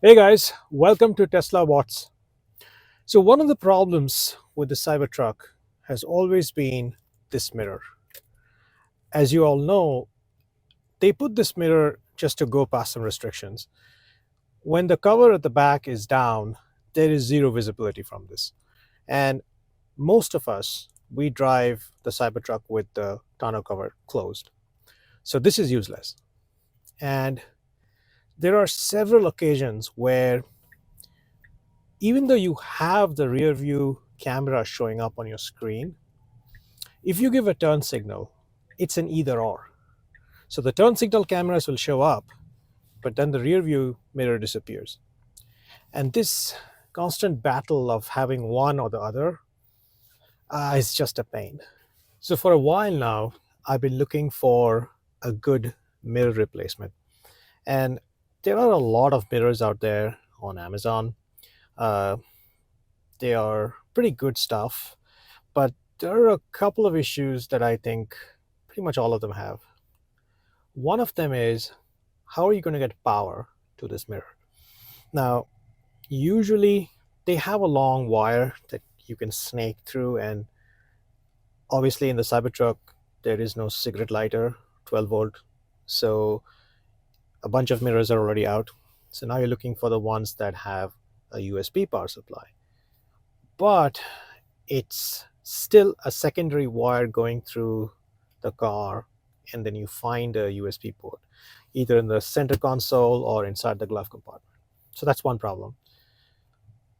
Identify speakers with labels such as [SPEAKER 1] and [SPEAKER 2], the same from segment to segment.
[SPEAKER 1] Hey guys, welcome to TeslaWatts. So one of the problems with the Cybertruck has always been this mirror. As you all know, they put this mirror just to go past some restrictions. When the cover at the back is down, there is zero visibility from this. And most of us, we drive the Cybertruck with the tonneau cover closed. So this is useless. And there are several occasions where even though you have the rear view camera showing up on your screen, if you give a turn signal, it's an either or. So the turn signal cameras will show up, but then the rear view mirror disappears. And this constant battle of having one or the other is just a pain. So for a while now, I've been looking for a good mirror replacement. And there are a lot of mirrors out there on Amazon. Uh, they are pretty good stuff, but there are a couple of issues that I think pretty much all of them have. One of them is, how are you going to get power to this mirror? Now, usually they have a long wire that you can snake through, and obviously in the Cybertruck, there is no cigarette lighter, 12 volt. So a bunch of mirrors are already out. So now you're looking for the ones that have a USB power supply. But it's still a secondary wire going through the car, and then you find a USB port, either in the center console or inside the glove compartment. So that's one problem.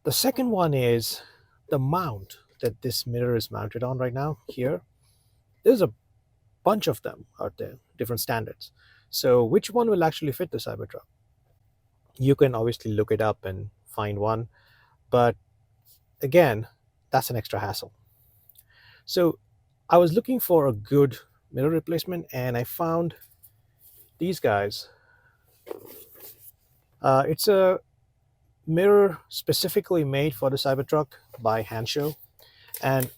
[SPEAKER 1] The second one is the mount that this mirror is mounted on right now. Here, there's a bunch of them out there, different standards. So which one will actually fit the Cybertruck? You can obviously look it up and find one, but again, that's an extra hassle. So I was looking for a good mirror replacement, and I found these guys. It's a mirror specifically made for the Cybertruck by Hansshow, and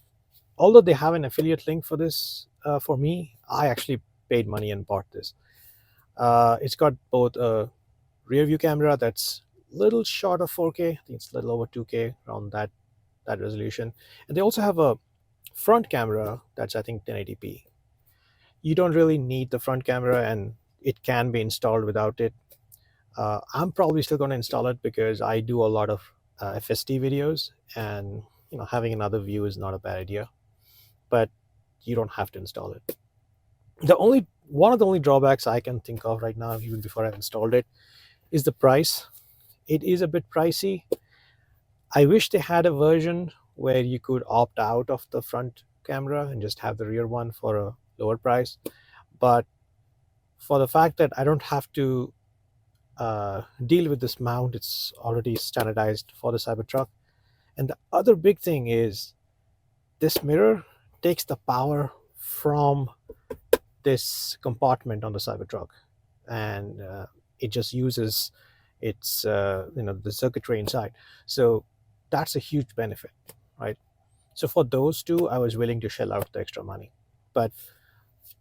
[SPEAKER 1] although they have an affiliate link for this, for me, I actually paid money and bought this. It's got both a rear view camera that's a little short of 4K. I think it's a little over 2K, around that resolution, and they also have a front camera that's, I think, 1080p. You don't really need the front camera, and it can be installed without it. I'm probably still going to install it because I do a lot of FSD videos, and having another view is not a bad idea. But you don't have to install it. One of the only drawbacks I can think of right now, even before I've installed it, is the price. It is a bit pricey. I wish they had a version where you could opt out of the front camera and just have the rear one for a lower price. But for the fact that I don't have to deal with this mount, it's already standardized for the Cybertruck. And the other big thing is, this mirror takes the power from this compartment on the Cybertruck, and it just uses its the circuitry inside. So that's a huge benefit, right? So for those two, I was willing to shell out the extra money. But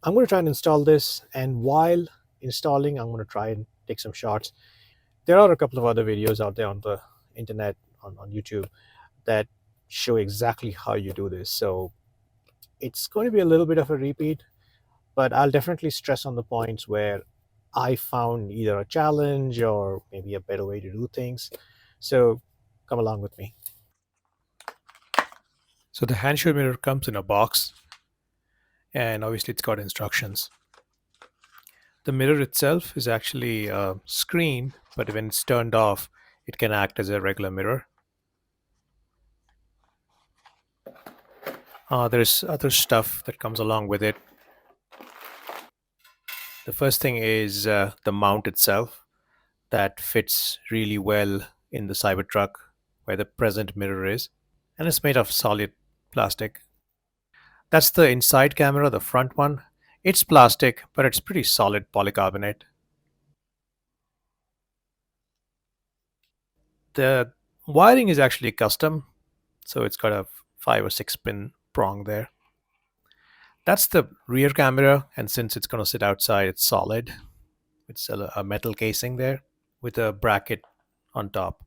[SPEAKER 1] I'm going to try and install this, and while installing, I'm going to try and take some shots. There are a couple of other videos out there on the internet, on YouTube, that show exactly how you do this. So it's going to be a little bit of a repeat, but I'll definitely stress on the points where I found either a challenge or maybe a better way to do things. So come along with me. So the Hansshow mirror comes in a box, and obviously it's got instructions. The mirror itself is actually a screen, but when it's turned off, it can act as a regular mirror. There's other stuff that comes along with it. The first thing is the mount itself that fits really well in the Cybertruck where the present mirror is, and it's made of solid plastic. That's the inside camera, the front one. It's plastic, but it's pretty solid polycarbonate. The wiring is actually custom, so it's got a 5 or 6 pin prong there. That's the rear camera, and since it's going to sit outside, it's solid. It's a metal casing there with a bracket on top.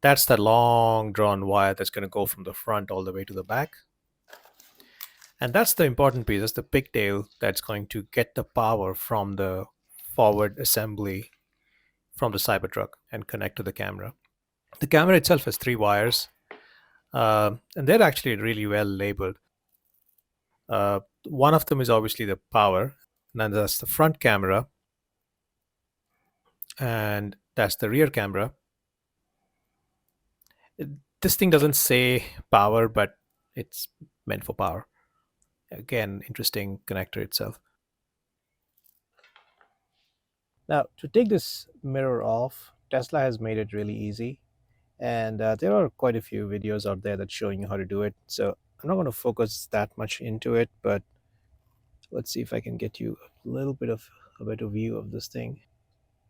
[SPEAKER 1] That's the long drawn wire that's going to go from the front all the way to the back. And that's the important piece. That's the pigtail that's going to get the power from the forward assembly from the Cybertruck and connect to the camera. The camera itself has 3 wires, and they're actually really well labeled. One of them is obviously the power, and then that's the front camera, and that's the rear camera. This thing doesn't say power, but it's meant for power. Again, interesting connector itself. Now, to take this mirror off, Tesla has made it really easy. And there are quite a few videos out there that's showing you how to do it. So I'm not going to focus that much into it, but let's see if I can get you a little bit of a better view of this thing.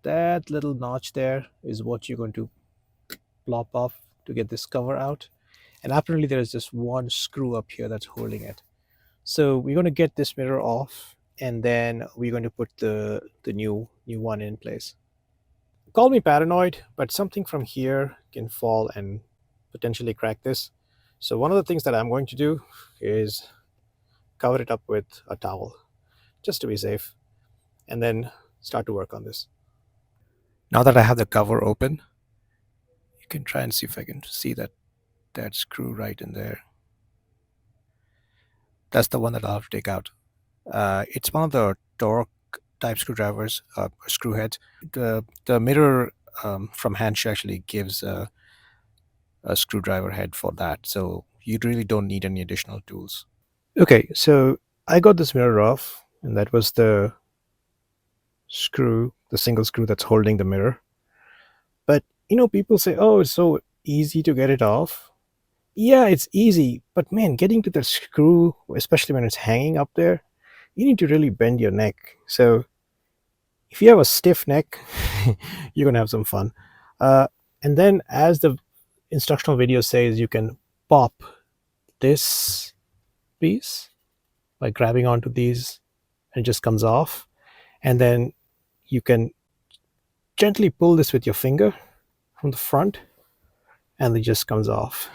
[SPEAKER 1] That little notch there is what you're going to plop off to get this cover out. And apparently there is just one screw up here that's holding it. So we're going to get this mirror off, and then we're going to put the new one in place. Call me paranoid, but something from here can fall and potentially crack this. So one of the things that I'm going to do is cover it up with a towel just to be safe, and then start to work on this. Now that I have the cover open, you can try and see if I can see that screw right in there. That's the one that I'll have to take out. It's one of the torque type screwdrivers, screw heads. The mirror from Hansshow actually gives a screwdriver head for that, so you really don't need any additional tools. Okay, so I got this mirror off, and that was the screw, the single screw that's holding the mirror. But people say, oh, it's so easy to get it off. Yeah, it's easy, but man, getting to the screw, especially when it's hanging up there, you need to really bend your neck. So if you have a stiff neck, you're gonna have some fun. And then, as the instructional video says, you can pop this piece by grabbing onto these, and it just comes off. And then you can gently pull this with your finger from the front, and it just comes off.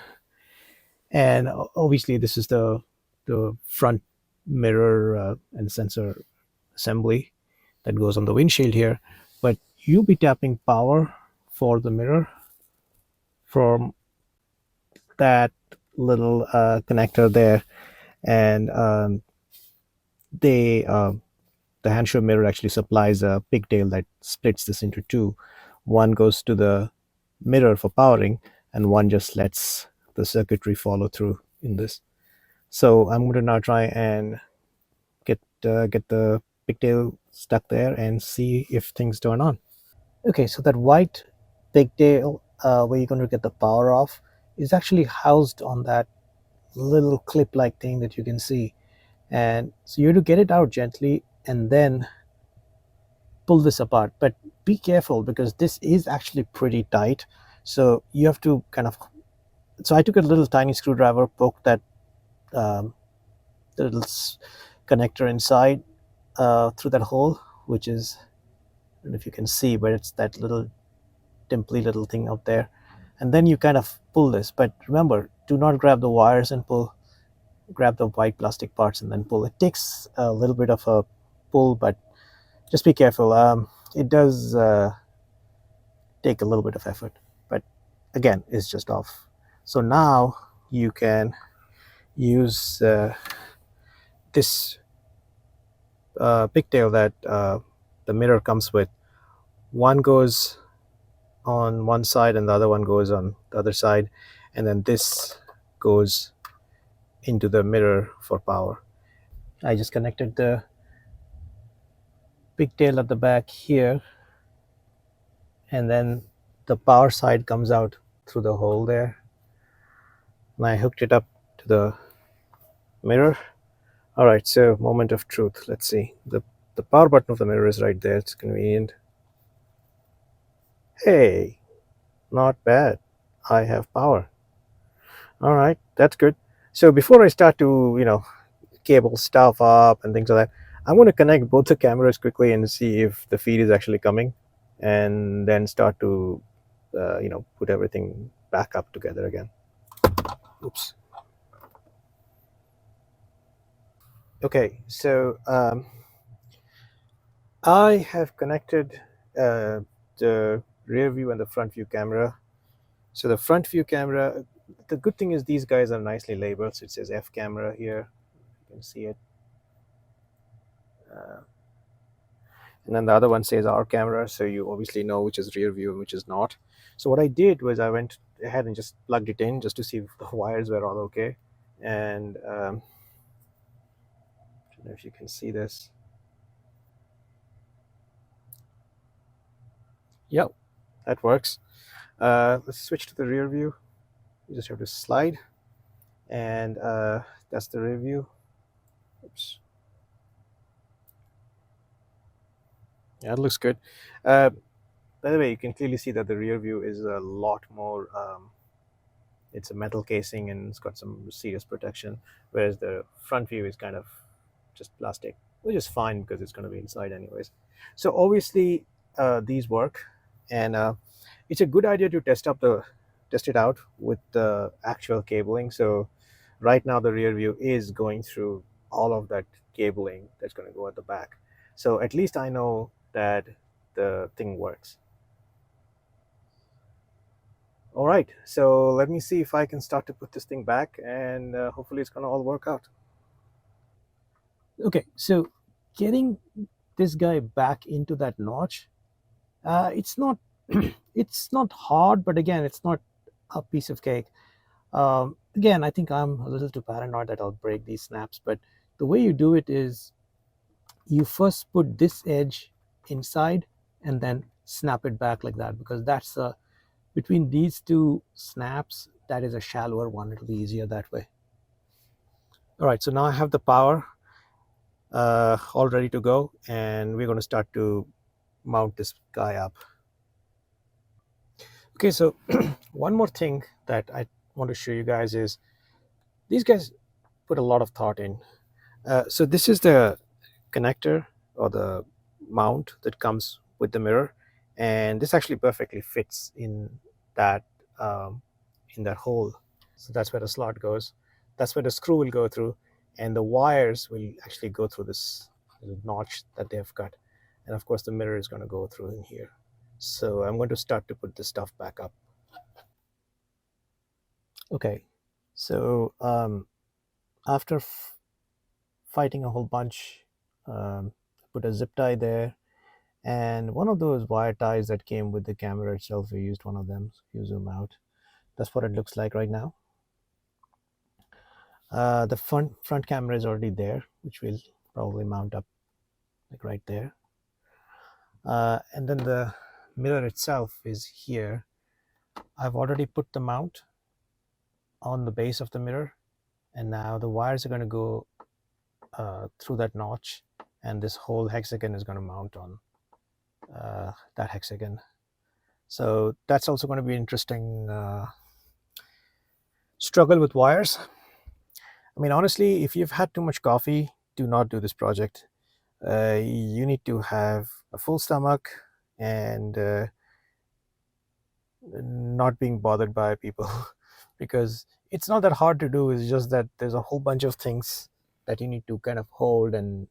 [SPEAKER 1] And obviously this is the front mirror and sensor assembly that goes on the windshield here, but you'll be tapping power for the mirror from that little connector there. And the Hansshow mirror actually supplies a pigtail that splits this into two. One goes to the mirror for powering, and one just lets the circuitry follow through in this. So I'm going to now try and get the pigtail stuck there and see if things turn on. Okay, so that white pigtail where you're going to get the power off is actually housed on that little clip-like thing that you can see. And so you have to get it out gently and then pull this apart. But be careful, because this is actually pretty tight. So you have to kind of... So I took a little tiny screwdriver, poked that the little connector inside through that hole, which is, I don't know if you can see, but it's that little dimply little thing out there. And then you kind of pull this. But remember, do not grab the wires and pull. Grab the white plastic parts and then pull. It takes a little bit of a pull, but just be careful. It does take a little bit of effort, but again, it's just off. So now you can use this pigtail that the mirror comes with. One goes on one side and the other one goes on the other side, and then this goes into the mirror for power. I just connected the pigtail at the back here, and then the power side comes out through the hole there, and I hooked it up to the mirror. All right, so moment of truth. Let's see. The power button of the mirror is right there. It's convenient. Hey, not bad. I have power. All right, that's good. So before I start to cable stuff up and things like that, I'm going to connect both the cameras quickly and see if the feed is actually coming, and then start to put everything back up together again. Oops. Okay, so I have connected the rear view and the front view camera. So the front view camera, the good thing is these guys are nicely labeled. So it says F camera here. You can see it. Uh, and then the other one says R camera. So you obviously know which is rear view and which is not. So what I did was I went ahead and just plugged it in just to see if the wires were all okay. And I don't know if you can see this. Yep, that works. Let's switch to the rear view. You just have to slide, and that's the rear view. Oops. Yeah, it looks good. By the way, you can clearly see that the rear view is a lot more. It's a metal casing and it's got some serious protection, whereas the front view is kind of just plastic, which is fine because it's going to be inside anyways. So obviously, these work, and it's a good idea to test it out with the actual cabling. So right now, the rear view is going through all of that cabling that's going to go at the back. So at least I know that the thing works. All right, so let me see if I can start to put this thing back, and hopefully it's going to all work out. Okay, so getting this guy back into that notch, it's not it's not hard, but again, it's not a piece of cake. Again, I think I'm a little too paranoid that I'll break these snaps, but the way you do it is you first put this edge inside and then snap it back like that, because that's between these two snaps, that is a shallower one. It'll be easier that way. All right, so now I have the power all ready to go, and we're going to start to mount this guy up. Okay, so one more thing that I want to show you guys is these guys put a lot of thought in. So this is the connector or the mount that comes with the mirror, and this actually perfectly fits that um, in that hole. So that's where the slot goes. That's where the screw will go through, and the wires will actually go through this little notch that they have cut. And of course, the mirror is going to go through in here. So I'm going to start to put this stuff back up. Okay, so after fighting a whole bunch, put a zip tie there, and one of those wire ties that came with the camera itself, we used one of them. If you zoom out, that's what it looks like right now. The front camera is already there, which will probably mount up like right there. And then the mirror itself is here. I've already put the mount on the base of the mirror, and now the wires are going to go through that notch, and this whole hexagon is going to mount on that hexagon. So that's also going to be interesting struggle with wires. I mean, honestly, if you've had too much coffee, do not do this project. You need to have a full stomach and not being bothered by people because it's not that hard to do. It's just that there's a whole bunch of things that you need to kind of hold, and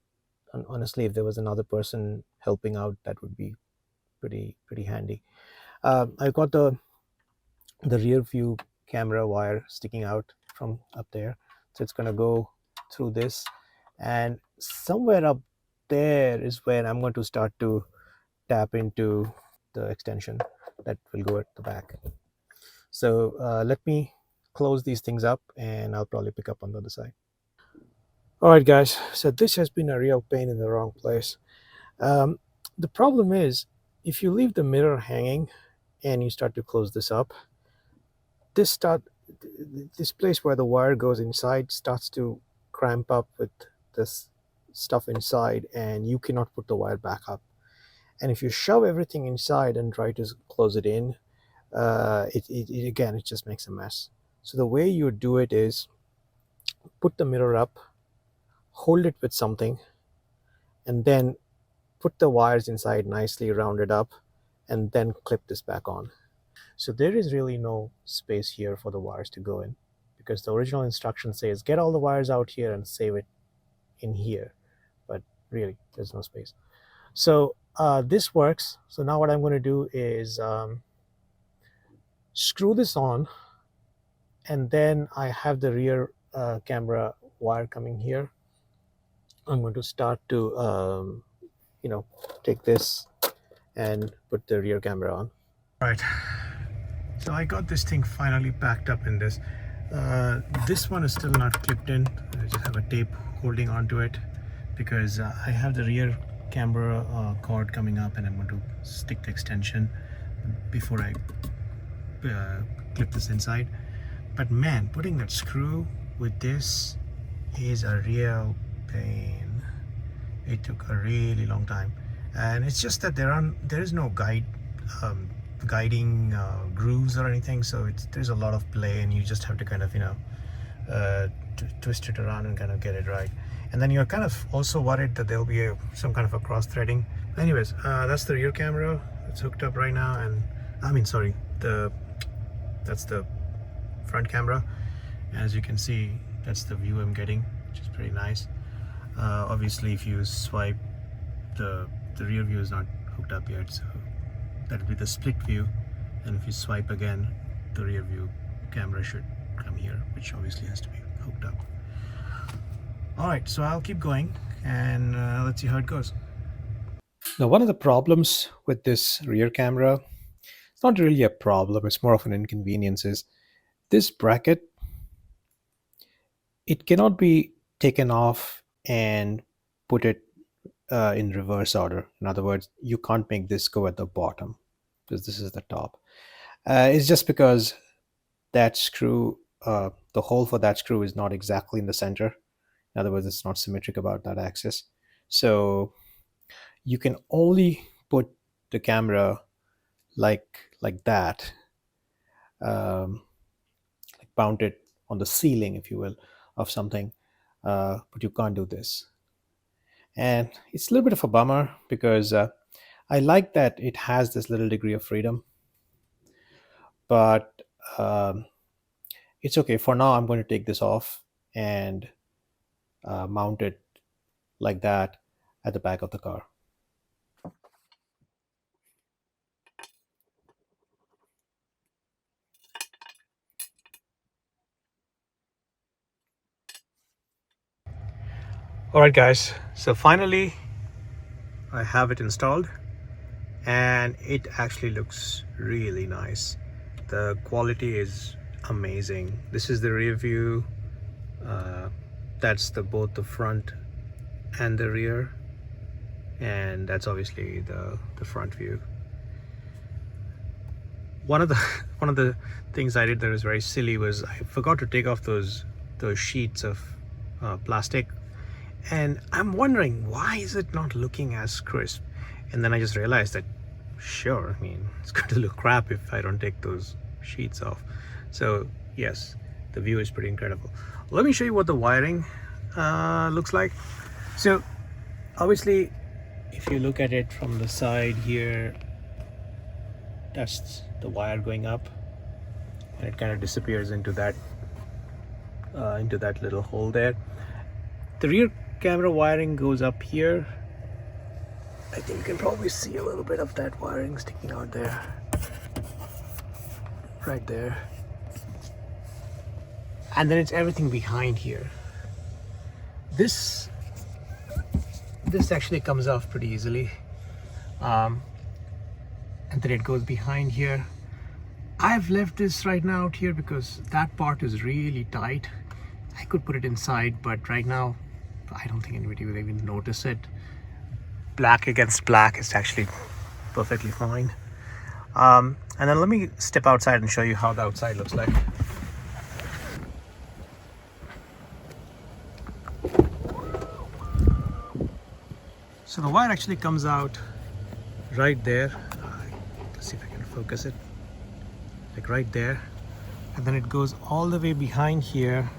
[SPEAKER 1] honestly, if there was another person helping out, that would be pretty handy. I got the rear view camera wire sticking out from up there, so it's going to go through this, and somewhere up there is where I'm going to start to tap into the extension that will go at the back. So let me close these things up, and I'll probably pick up on the other side. All right, guys, so this has been a real pain in the wrong place. The problem is, if you leave the mirror hanging and you start to close this up, this place where the wire goes inside starts to cramp up with this stuff inside, and you cannot put the wire back up. And if you shove everything inside and try to close it in, it just makes a mess. So the way you do it is put the mirror up, hold it with something, and then put the wires inside nicely rounded up, and then clip this back on. So there is really no space here for the wires to go in, because the original instruction says get all the wires out here and save it in here, but really there's no space. So this works. So now what I'm going to do is screw this on, and then I have the rear camera wire coming here. I'm going to start to take this and put the rear camera on. Right, so I got this thing finally packed up in this. This one is still not clipped in. I just have a tape holding onto it because I have the rear camera cord coming up, and I'm going to stick the extension before I clip this inside. But man, putting that screw with this is a real pain. It took a really long time, and it's just that there is no guiding grooves or anything, so there's a lot of play, and you just have to kind of twist it around and kind of get it right. And then you're kind of also worried that there'll be some kind of a cross threading. Anyways, that's the rear camera. It's hooked up right now, and that's the front camera. As you can see, that's the view I'm getting, which is pretty nice. Obviously, if you swipe, the rear view is not hooked up yet, so that will be the split view. And if you swipe again, the rear view camera should come here, which obviously has to be hooked up. Alright, so I'll keep going and let's see how it goes. Now, one of the problems with this rear camera, it's not really a problem, it's more of an inconvenience, is this bracket. It cannot be taken off and put it in reverse order. In other words, you can't make this go at the bottom because this is the top. It's just because that screw, the hole for that screw is not exactly in the center. In other words, it's not symmetric about that axis. So you can only put the camera like that, like mount it on the ceiling, if you will, of something, but you can't do this. And it's a little bit of a bummer because I like that it has this little degree of freedom, but it's okay. For now, I'm going to take this off and mount it like that at the back of the car. Alright guys, so finally I have it installed, and it actually looks really nice. The quality is amazing. This is the rear view. That's both the front and the rear, and that's obviously the front view. One of the things I did that was very silly was I forgot to take off those sheets of plastic, and I'm wondering why is it not looking as crisp. And then I just realized that sure, I mean, it's going to look crap if I don't take those sheets off. So yes, the view is pretty incredible. Let me show you what the wiring looks like. So obviously, if you look at it from the side here, that's the wire going up, and it kind of disappears into that little hole there. The rear camera wiring goes up here. I think you can probably see a little bit of that wiring sticking out there, right there. And then it's everything behind here. This actually comes off pretty easily, and then it goes behind here. I've left this right now out here because that part is really tight. I could put it inside, but right now I don't think anybody will even notice it. Black against black is actually perfectly fine. And then let me step outside and show you how the outside looks like. So the wire actually comes out right there. Let's see if I can focus it. Like right there. And then it goes all the way behind here.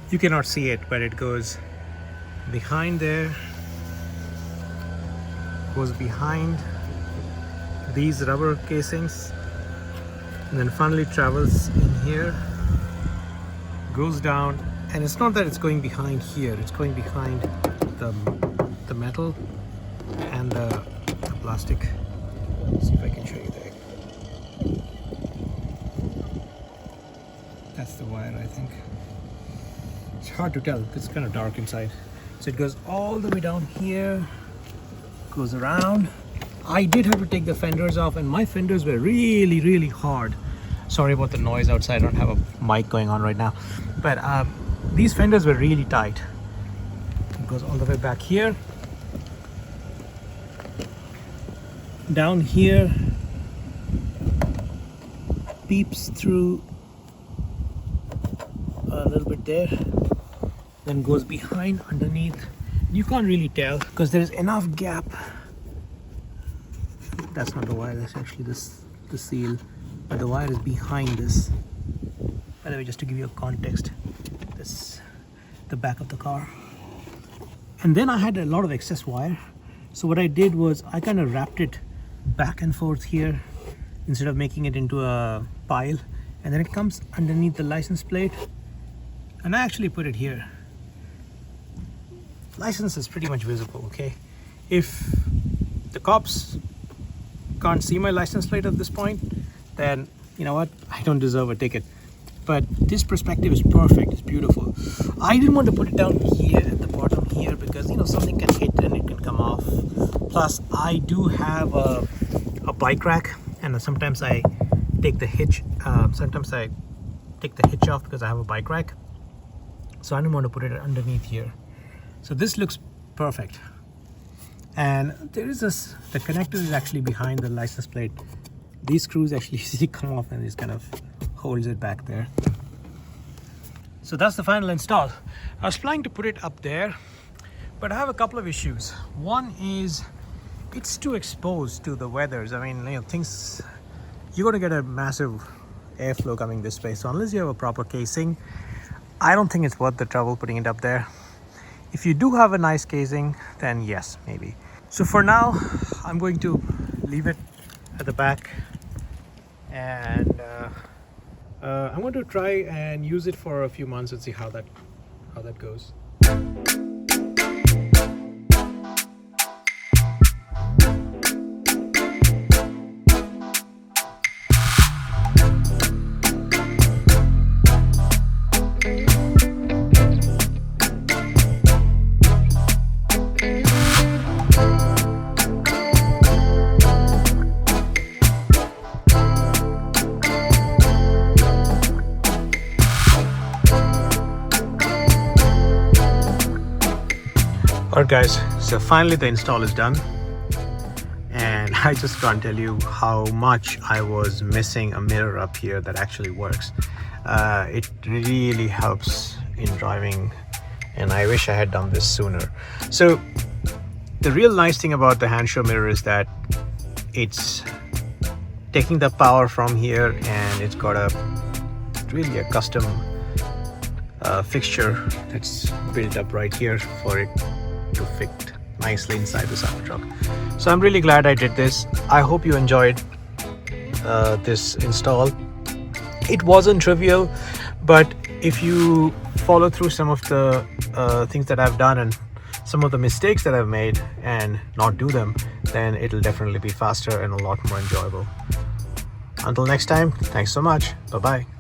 [SPEAKER 1] You cannot see it, but it goes behind there, goes behind these rubber casings, and then finally travels in here, goes down, and it's not that it's going behind here, it's going behind the metal and the plastic. Let's see if I can show you there. That's the wire, I think. It's hard to tell, it's kind of dark inside. So it goes all the way down here, goes around. I did have to take the fenders off, and my fenders were really hard. Sorry about the noise outside, I don't have a mic going on right now. But these fenders were really tight. It goes all the way back here. Down here, peeps through a little bit there, then goes behind underneath. You can't really tell because there's enough gap. That's not the wire, that's actually the seal, but the wire is behind this. By the way, just to give you a context, this the back of the car. And then I had a lot of excess wire, so what I did was I kind of wrapped it back and forth here instead of making it into a pile, and then it comes underneath the license plate, and I actually put it here. License is pretty much visible, okay? If the cops can't see my license plate at this point, then you know what, I don't deserve a ticket. But this perspective is perfect, it's beautiful. I didn't want to put it down here at the bottom here because, you know, something can hit and it can come off. Plus I do have a bike rack, and sometimes I take the hitch off because I have a bike rack, so I didn't want to put it underneath here. So this looks perfect. And there is this, the connector is actually behind the license plate. These screws actually come off and it kind of holds it back there. So that's the final install. I was planning to put it up there, but I have a couple of issues. One is it's too exposed to the weathers. I mean, you know, things, you're going to get a massive airflow coming this way. So unless you have a proper casing, I don't think it's worth the trouble putting it up there. If you do have a nice casing, then yes, maybe. So for now, I'm going to leave it at the back, and I'm going to try and use it for a few months and see how that goes. Alright guys, so finally the install is done, and I just can't tell you how much I was missing a mirror up here that actually works. It really helps in driving, and I wish I had done this sooner. So the real nice thing about the Hansshow mirror is that it's taking the power from here, and it's got really a custom fixture that's built up right here for it to fit nicely inside the Cybertruck. So I'm really glad I did this. I hope you enjoyed this install. It wasn't trivial, but if you follow through some of the things that I've done and some of the mistakes that I've made and not do them, then it'll definitely be faster and a lot more enjoyable. Until next time, thanks so much. Bye-bye.